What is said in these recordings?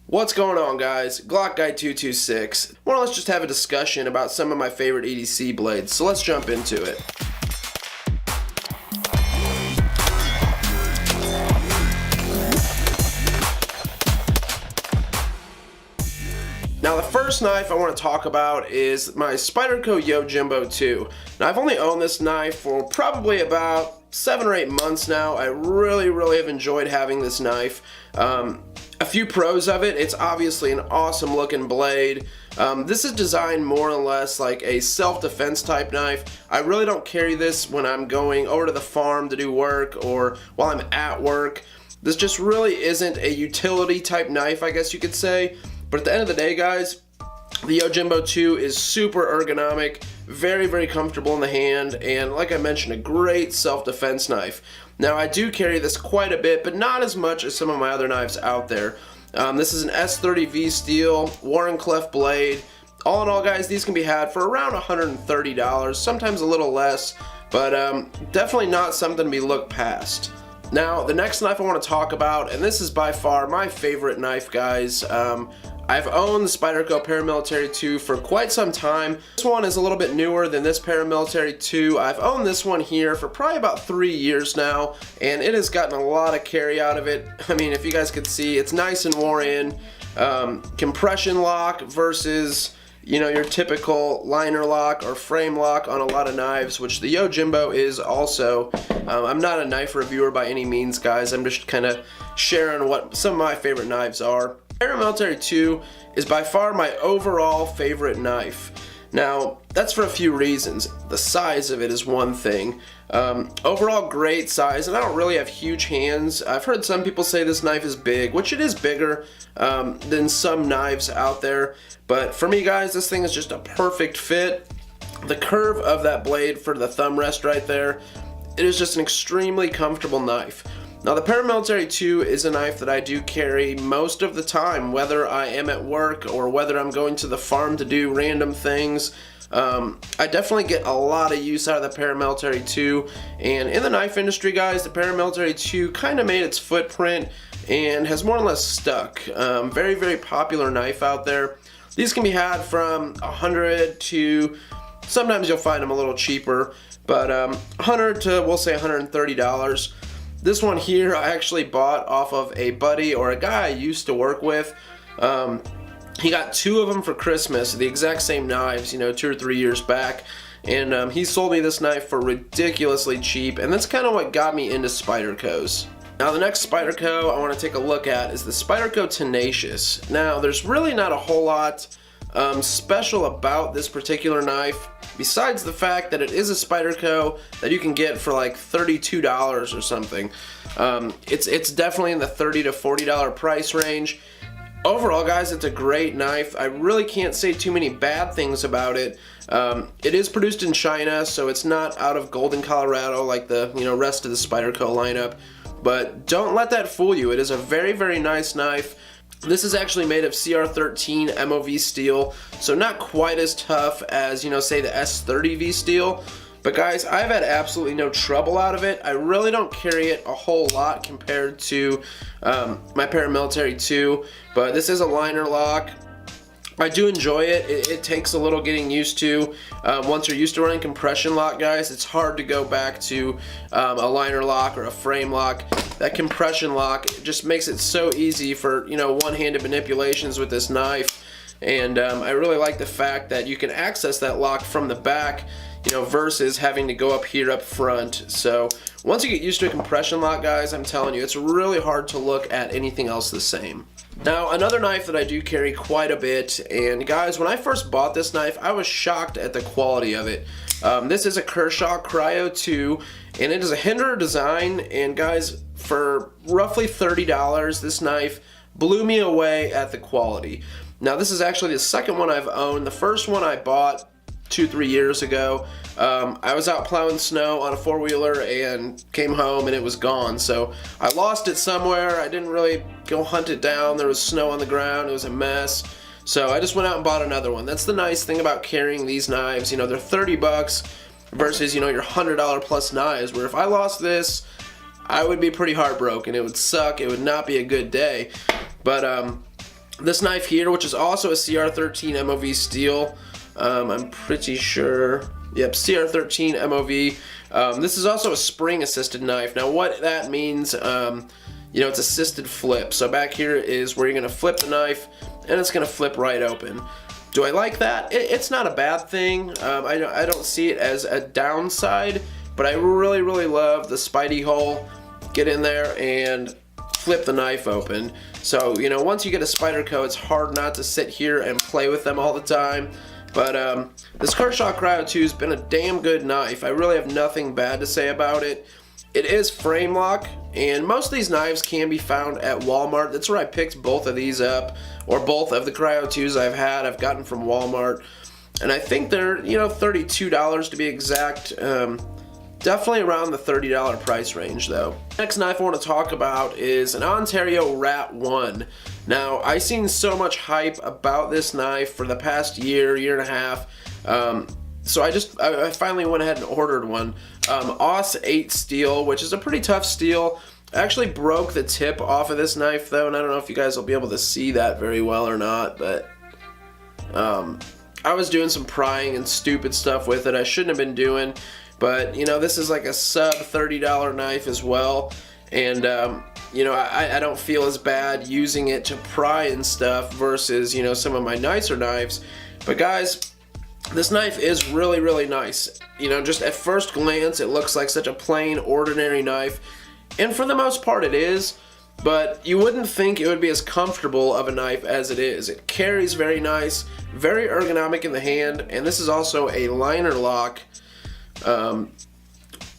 What's going on, guys? Glock Guy 226. Well, let's just have a discussion about some of my favorite EDC blades, so let's jump into it. Now, the first knife I want to talk about is my Spyderco Yojimbo 2. Now, I've only owned this knife for probably about 7 or 8 months now. I really have enjoyed having this knife. A few pros of it: it's obviously an awesome looking blade. This is designed more or less like a self-defense type knife. I really don't carry this when I'm going over to the farm to do work or while I'm at work. This just really isn't a utility type knife, I guess you could say. But at the end of the day, guys, the Yojimbo 2 is super ergonomic, very comfortable in the hand, and like I mentioned, a great self-defense knife. Now, I do carry this quite a bit, but not as much as some of my other knives out there. This is an S30V steel Wharncliffe blade. All in all, guys, these can be had for around $130, sometimes a little less, but definitely not something to be looked past. Now, the next knife I want to talk about, and this is by far my favorite knife, guys. I've owned the Spyderco Paramilitary 2 for quite some time. This one is a little bit newer than this Paramilitary 2. I've owned this one here for probably about 3 years now, and it has gotten a lot of carry out of it. I mean, if you guys could see, it's nice and wore in. Compression lock versus, you know, your typical liner lock or frame lock on a lot of knives, which the Yojimbo is also. I'm not a knife reviewer by any means, guys. I'm just kind of sharing what some of my favorite knives are. Paramilitary 2 is by far my overall favorite knife. Now, that's for a few reasons. The size of it is one thing. Overall great size, and I don't really have huge hands. I've heard some people say this knife is big, which it is bigger than some knives out there. But for me, guys, this thing is just a perfect fit. The curve of that blade for the thumb rest right there, it is just an extremely comfortable knife. Now, the Paramilitary 2 is a knife that I do carry most of the time, whether I am at work or whether I'm going to the farm to do random things. I definitely get a lot of use out of the Paramilitary 2, and in the knife industry, guys, the Paramilitary 2 kind of made its footprint and has more or less stuck. Very popular knife out there. These can be had from $100 to, sometimes you'll find them a little cheaper, but $100 to, we'll say $130. This one here I actually bought off of a buddy or a guy I used to work with. He got 2 of them for Christmas, the exact same knives, you know, 2 or 3 years back. And he sold me this knife for ridiculously cheap, and that's kind of what got me into Spydercos. Now, the next Spyderco I want to take a look at is the Spyderco Tenacious. Now, there's really not a whole lot special about this particular knife, besides the fact that it is a Spyderco that you can get for like $32 or something. It's definitely in the $30 to $40 price range. Overall, guys, it's a great knife. I really can't say too many bad things about it. It is produced in China, so it's not out of Golden, Colorado like the rest of the Spyderco lineup. But don't let that fool you. It is a very nice knife. This is actually made of CR13 MOV steel, so not quite as tough as, say, the S30V steel. But guys, I've had absolutely no trouble out of it. I really don't carry it a whole lot compared to my Paramilitary 2, but this is a liner lock. I do enjoy it. It takes a little getting used to. Once you're used to running compression lock, guys, it's hard to go back to a liner lock or a frame lock. That compression lock just makes it so easy for one-handed manipulations with this knife. And I really like the fact that you can access that lock from the back, versus having to go up here up front. So once you get used to a compression lock, guys, I'm telling you, it's really hard to look at anything else the same. Now, another knife that I do carry quite a bit, and guys, when I first bought this knife, I was shocked at the quality of it. This is a Kershaw Cryo 2, and it is a Hinderer design, and guys, for roughly $30, this knife blew me away at the quality. Now, this is actually the second one I've owned. The first one I bought 2-3 years ago. I was out plowing snow on a four-wheeler and came home and it was gone. So I lost it somewhere. I didn't really go hunt it down. There was snow on the ground. It was a mess. So I just went out and bought another one. That's the nice thing about carrying these knives. They're $30 versus, your $100 plus knives, where if I lost this, I would be pretty heartbroken. It would suck. It would not be a good day. But This knife here, which is also a CR13 MOV steel, I'm pretty sure, yep, CR13 MOV. This is also a spring assisted knife. Now what that means, you know, it's assisted flip. So back here is where you're going to flip the knife and it's going to flip right open. Do I like that? It's not a bad thing. I don't see it as a downside, but I really love the Spidey hole. Get in there and flip the knife open. So, you know, once you get a Spyderco, it's hard not to sit here and play with them all the time. But this Kershaw Cryo 2 has been a damn good knife. I really have nothing bad to say about it. It is frame lock, and most of these knives can be found at Walmart. That's where I picked both of these up, or both of the Cryo 2s I've gotten from Walmart. And I think they're, you know, $32 to be exact. Definitely around the $30 price range though. Next knife I want to talk about is an Ontario Rat 1. Now, I've seen so much hype about this knife for the past year and a half. So I finally went ahead and ordered one. AUS 8 steel, which is a pretty tough steel. I actually broke the tip off of this knife though, and I don't know if you guys will be able to see that very well or not, but I was doing some prying and stupid stuff with it I shouldn't have been doing. But, you know, this is like a sub $30 knife as well. And, you know, I don't feel as bad using it to pry and stuff versus, you know, some of my nicer knives. But guys, this knife is really nice. You know, just at first glance, it looks like such a plain, ordinary knife. And for the most part, it is. But you wouldn't think it would be as comfortable of a knife as it is. It carries very nice, very ergonomic in the hand. And this is also a liner lock.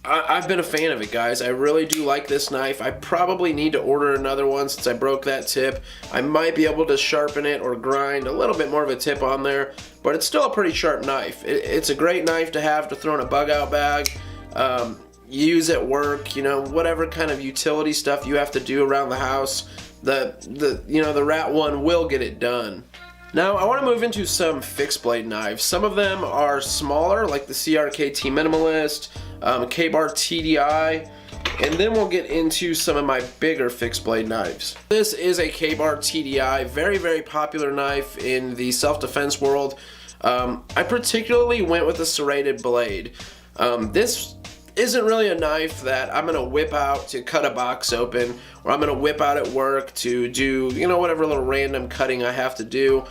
I've been a fan of it, guys. I really do like this knife. I probably need to order another one since I broke that tip. I might be able to sharpen it or grind a little bit more of a tip on there, but it's still a pretty sharp knife. It's a great knife to have to throw in a bug out bag, use at work, you know, whatever kind of utility stuff you have to do around the house. The Rat 1 will get it done. Now, I want to move into some fixed blade knives. Some of them are smaller, like the CRKT Minimalist, K-Bar TDI, and then we'll get into some of my bigger fixed blade knives. This is a K-Bar TDI, very popular knife in the self-defense world. I particularly went with the serrated blade. This isn't really a knife that I'm gonna whip out to cut a box open, or I'm gonna whip out at work to do, you know, whatever little random cutting I have to do.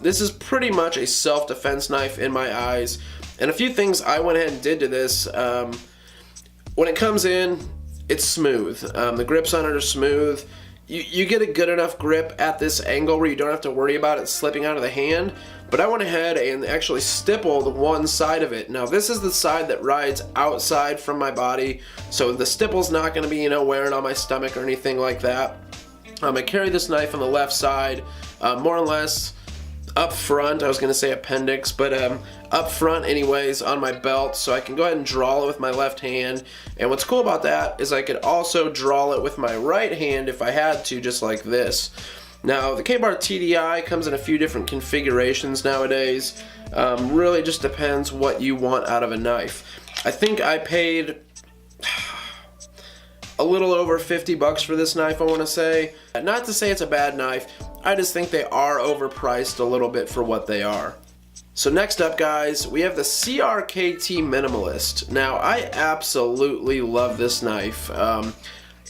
This is pretty much a self-defense knife in my eyes. And a few things I went ahead and did to this. When it comes in, it's smooth. The grips on it are smooth. You get a good enough grip at this angle where you don't have to worry about it slipping out of the hand. But I went ahead and actually stippled one side of it. Now this is the side that rides outside from my body, so the stipple's not going to be, you know, wearing on my stomach or anything like that. I carry this knife on the left side, more or less up front. I was going to say appendix, but up front anyways on my belt, so I can go ahead and draw it with my left hand. And what's cool about that is I could also draw it with my right hand if I had to, just like this. Now, the K-Bar TDI comes in a few different configurations nowadays. Really just depends what you want out of a knife. I think I paid a little over 50 bucks for this knife, I want to say. Not to say it's a bad knife, I just think they are overpriced a little bit for what they are. So next up, guys, we have the CRKT Minimalist. Now, I absolutely love this knife.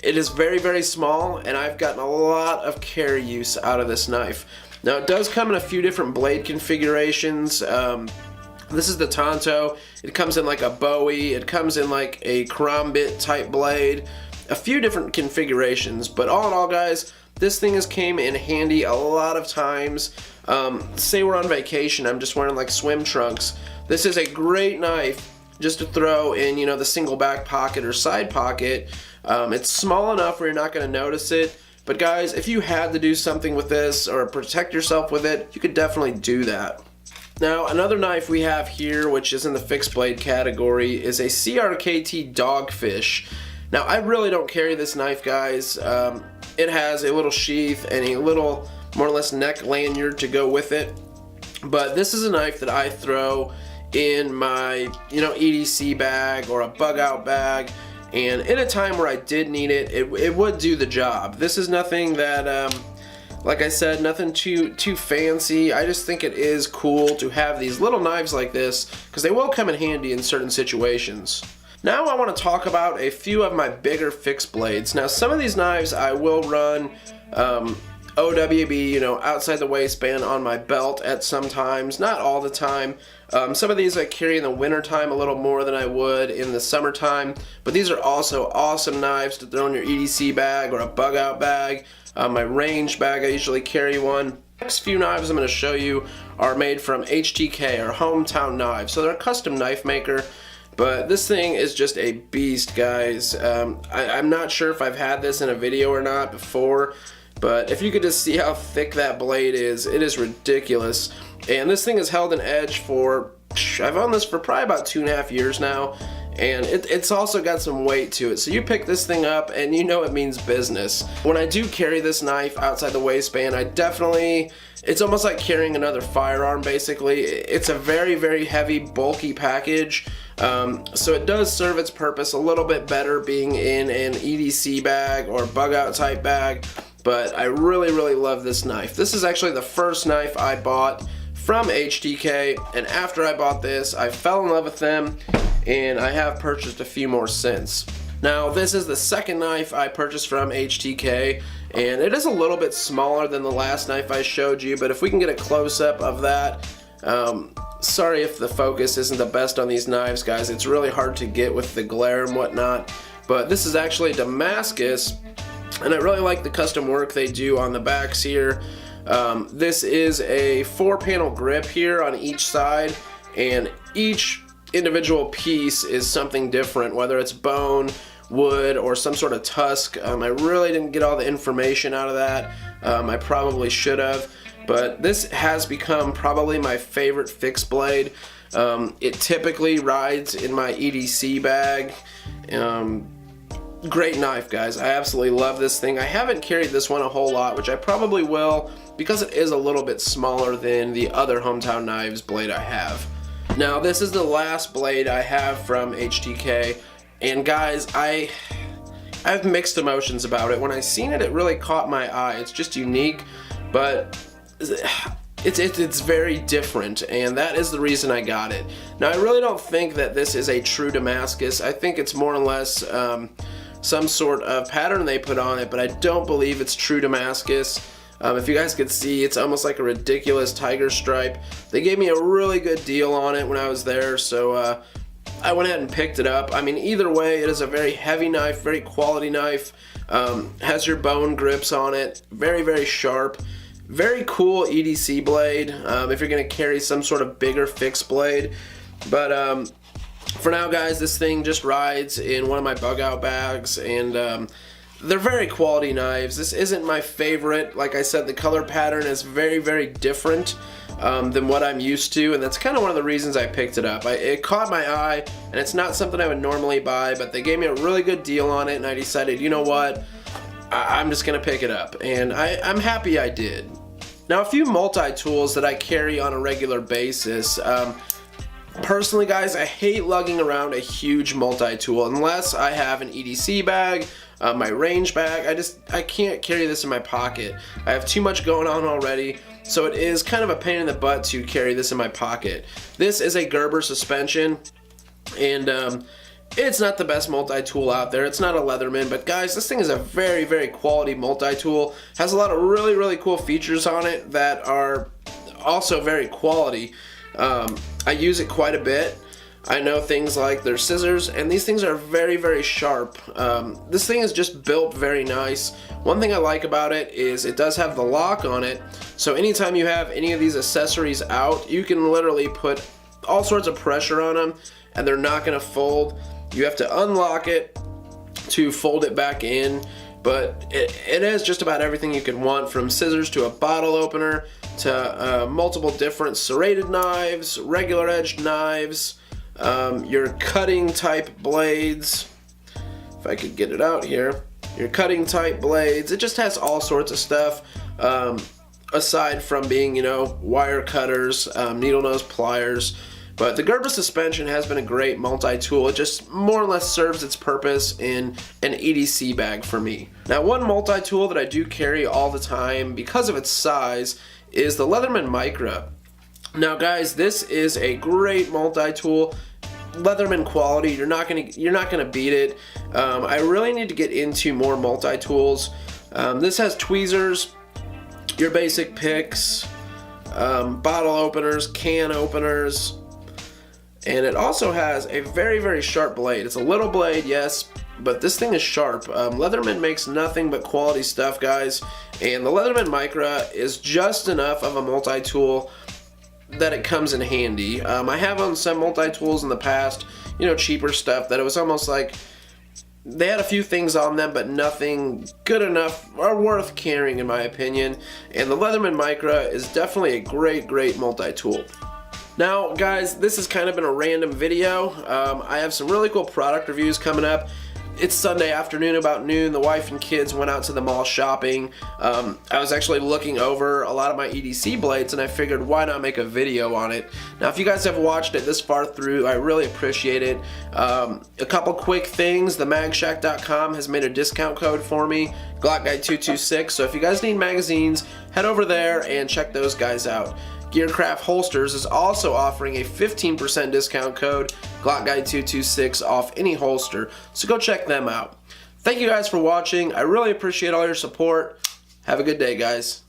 It is very small, and I've gotten a lot of carry use out of this knife. Now, it does come in a few different blade configurations. This is the Tonto. It comes in like a Bowie. It comes in like a Karambit type blade. A few different configurations, but all in all, guys, this thing has came in handy a lot of times. Say we're on vacation, I'm just wearing like swim trunks. This is a great knife just to throw in, you know, the single back pocket or side pocket. It's small enough where you're not going to notice it, but guys, if you had to do something with this or protect yourself with it, you could definitely do that. Now, another knife we have here, which is in the fixed blade category, is a CRKT Dogfish. Now, I really don't carry this knife, guys. It has a little sheath and a little, more or less, neck lanyard to go with it. But this is a knife that I throw in my, you know, EDC bag or a bug out bag. And in a time where I did need it, it would do the job. This is nothing that Like I said, nothing too fancy. I just think it is cool to have these little knives like this because they will come in handy in certain situations. Now I want to talk about a few of my bigger fixed blades. Now some of these knives I will run OWB, you know, outside the waistband on my belt at some times, not all the time. Some of these I carry in the wintertime a little more than I would in the summertime, but these are also awesome knives to throw in your EDC bag or a bug out bag. My range bag, I usually carry one. Next few knives I'm going to show you are made from HTK, or Hometown Knives. So they're a custom knife maker, but this thing is just a beast, guys. I'm not sure if I've had this in a video or not before, but if you could just see how thick that blade is, it is ridiculous. And this thing has held an edge for, I've owned this for probably about 2.5 years now, and it's also got some weight to it. So you pick this thing up and you know it means business. When I do carry this knife outside the waistband, it's almost like carrying another firearm basically. It's a very, very heavy, bulky package. So it does serve its purpose a little bit better being in an EDC bag or bug out type bag. But I really, really love this knife. This is actually the first knife I bought from HTK, and after I bought this, I fell in love with them, and I have purchased a few more since. Now, this is the second knife I purchased from HTK, and it is a little bit smaller than the last knife I showed you, but if we can get a close-up of that, sorry if the focus isn't the best on these knives, guys. It's really hard to get with the glare and whatnot, but this is actually Damascus, and I really like the custom work they do on the backs here. This is a 4-panel grip here on each side, and each individual piece is something different, whether it's bone, wood, or some sort of tusk. I really didn't get all the information out of that. I probably should have, but this has become probably my favorite fixed blade. It typically rides in my EDC bag. Great knife, guys. I absolutely love this thing. I haven't carried this one a whole lot, which I probably will because it is a little bit smaller than the other Hometown Knives blade I have. Now, this is the last blade I have from HTK, and guys, I have mixed emotions about it. When I seen it, it really caught my eye. It's just unique, but it's very different, and that is the reason I got it. Now, I really don't think that this is a true Damascus. I think it's more or less some sort of pattern they put on it, but I don't believe it's true Damascus. If you guys could see, it's almost like a ridiculous tiger stripe. They gave me a really good deal on it when I was there, so I went ahead and picked it up. I mean, either way, it is a very heavy knife, very quality knife. Has your bone grips on it, very, very sharp. Very cool EDC blade if you're going to carry some sort of bigger fixed blade. But for now, guys, this thing just rides in one of my bug out bags, and they're very quality knives. This isn't my favorite. Like I said, the color pattern is very, very different than what I'm used to, and that's kind of one of the reasons I picked it up. It caught my eye, and it's not something I would normally buy, but they gave me a really good deal on it, and I decided, you know what, I'm just going to pick it up, and I'm happy I did. Now, a few multi-tools that I carry on a regular basis. Personally, guys, I hate lugging around a huge multi-tool unless I have an EDC bag, my range bag. I can't carry this in my pocket. I have too much going on already, so it is kind of a pain in the butt to carry this in my pocket. This is a Gerber suspension, and it's not the best multi-tool out there. It's not a Leatherman, but guys, this thing is a very, very quality multi-tool. Has a lot of really, really cool features on it that are also very quality. I use it quite a bit. I know things like their scissors, and these things are very, very sharp. This thing is just built very nice. One thing I like about it is it does have the lock on it, so anytime you have any of these accessories out, you can literally put all sorts of pressure on them, and they're not going to fold. You have to unlock it to fold it back in, but it has just about everything you could want, from scissors to a bottle opener to multiple different serrated knives, regular edged knives, your cutting type blades. If I could get it out here, your cutting type blades. It just has all sorts of stuff. Aside from being, you know, wire cutters, needle nose pliers. But the Gerber suspension has been a great multi-tool. It just more or less serves its purpose in an EDC bag for me. Now, one multi-tool that I do carry all the time because of its size is the Leatherman Micra. Now guys, this is a great multi-tool. Leatherman quality, you're not gonna beat it. I really need to get into more multi-tools. This has tweezers, your basic picks, bottle openers, can openers, and it also has a very sharp blade. It's a little blade, yes, but this thing is sharp. Leatherman makes nothing but quality stuff, guys, and the Leatherman Micra is just enough of a multi-tool that it comes in handy. I have owned some multi-tools in the past, you know, cheaper stuff that it was almost like they had a few things on them, but nothing good enough or worth carrying, in my opinion. And the Leatherman Micra is definitely a great multi-tool. Now, guys, this has kind of been a random video. I have some really cool product reviews coming up. It's Sunday afternoon about noon. The wife and kids went out to the mall shopping. I was actually looking over a lot of my EDC blades, and I figured why not make a video on it. Now, if you guys have watched it this far through, I really appreciate it. A couple quick things. The magshack.com has made a discount code for me, GlockGuy226. So if you guys need magazines, head over there and check those guys out. Gearcraft Holsters is also offering a 15% discount code, GlockGuy226, off any holster, so go check them out. Thank you guys for watching. I really appreciate all your support. Have a good day, guys.